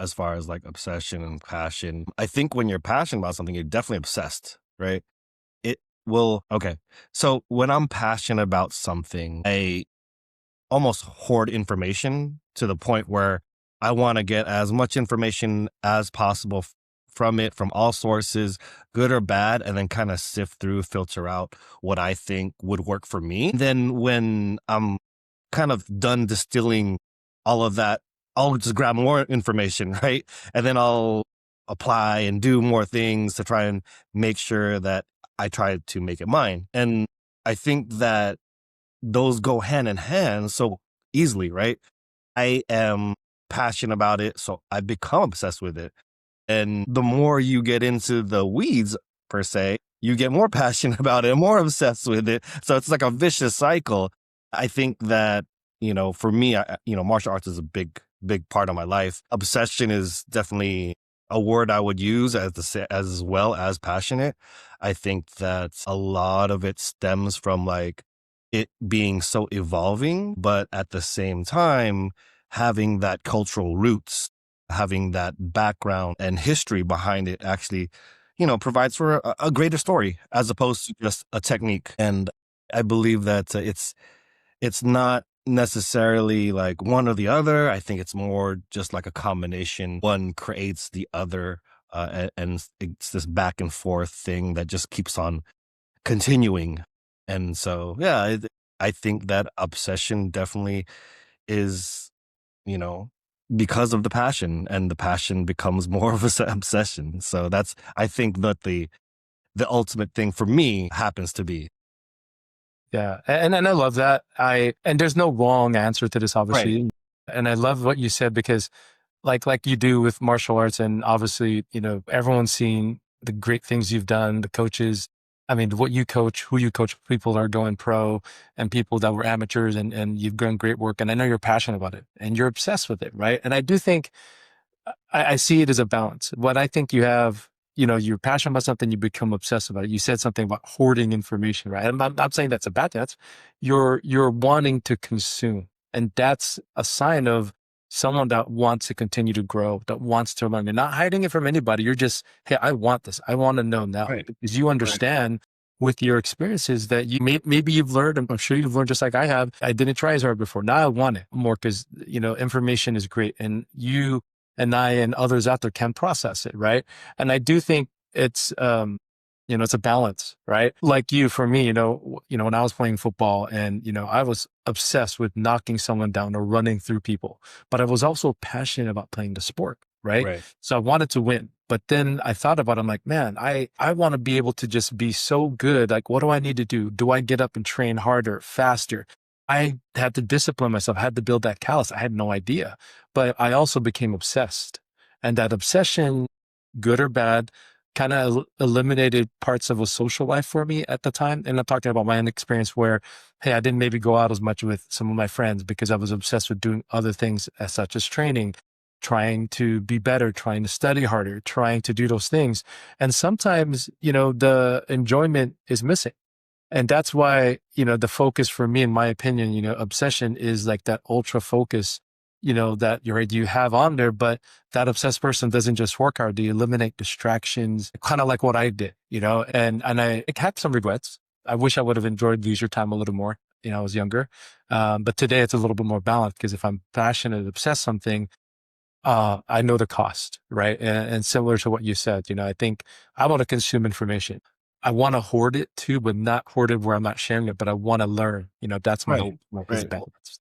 as far as like obsession and passion. I think when you're passionate about something, you're definitely obsessed, right? It will, okay. So when I'm passionate about something, I almost hoard information to the point where I want to get as much information as possible from it, from all sources, good or bad, and then kind of sift through, filter out what I think would work for me. Then when I'm kind of done distilling all of that, I'll just grab more information, right? And then I'll apply and do more things to try and make sure that I try to make it mine. And I think that those go hand in hand so easily, right? I am passionate about it, so I become obsessed with it. And the more you get into the weeds, per se, you get more passionate about it, more obsessed with it. So it's like a vicious cycle. I think that, for me, martial arts is a big part of my life. Obsession is definitely a word I would use as well as passionate. I think that a lot of it stems from like it being so evolving, but at the same time, having that cultural roots, having that background and history behind it actually, provides for a greater story as opposed to just a technique. And I believe that it's not necessarily like one or the other. I think it's more just like a combination. One creates the other, and it's this back and forth thing that just keeps on continuing. And so, yeah, I think that obsession definitely is, you know, because of the passion, and the passion becomes more of a obsession. So I think that the ultimate thing for me happens to be. Yeah. And I love that. And there's no wrong answer to this, Right. obviously. And I love what you said because like you do with martial arts, and obviously, everyone's seen the great things you've done, the coaches. I mean, what you coach, who you coach, people are going pro and people that were amateurs, and you've done great work. And I know you're passionate about it and you're obsessed with it. Right. And I do think I see it as a balance. What I think you have, you're passionate about something, you become obsessed about it. You said something about hoarding information, right? I'm not saying that's a bad thing. That's you're wanting to consume. And that's a sign of someone that wants to continue to grow, that wants to learn. You're not hiding it from anybody. You're just, hey, I want this. I want to know now, Right. because you Right. understand with your experiences that maybe you've learned, and I'm sure you've learned just like I have. I didn't try as hard before. Now I want it more because, information is great, and you and I and others out there can process it, right? And I do think it's, it's a balance, right? Like you, for me, when I was playing football, and I was obsessed with knocking someone down or running through people, but I was also passionate about playing the sport, right? Right. So I wanted to win. But then I thought about it, I'm like, man, I want to be able to just be so good. Like, what do I need to do? Do I get up and train harder, faster? I had to discipline myself. I had to build that callus. I had no idea, but I also became obsessed, and that obsession, good or bad, kind of eliminated parts of a social life for me at the time. And I'm talking about my own experience where, hey, I didn't maybe go out as much with some of my friends because I was obsessed with doing other things as such as training, trying to be better, trying to study harder, trying to do those things. And sometimes, the enjoyment is missing. And that's why, the focus for me, in my opinion, obsession is like that ultra focus, that you have on there. But that obsessed person doesn't just work hard. They eliminate distractions, kind of like what I did, and I had some regrets. I wish I would have enjoyed leisure time a little more, I was younger. But today it's a little bit more balanced, because if I'm passionate, obsessed something, I know the cost, right? And similar to what you said, I think I want to consume information. I want to hoard it too, but not hoard it where I'm not sharing it, but I want to learn. That's my Right. hope, like, is Right. balance.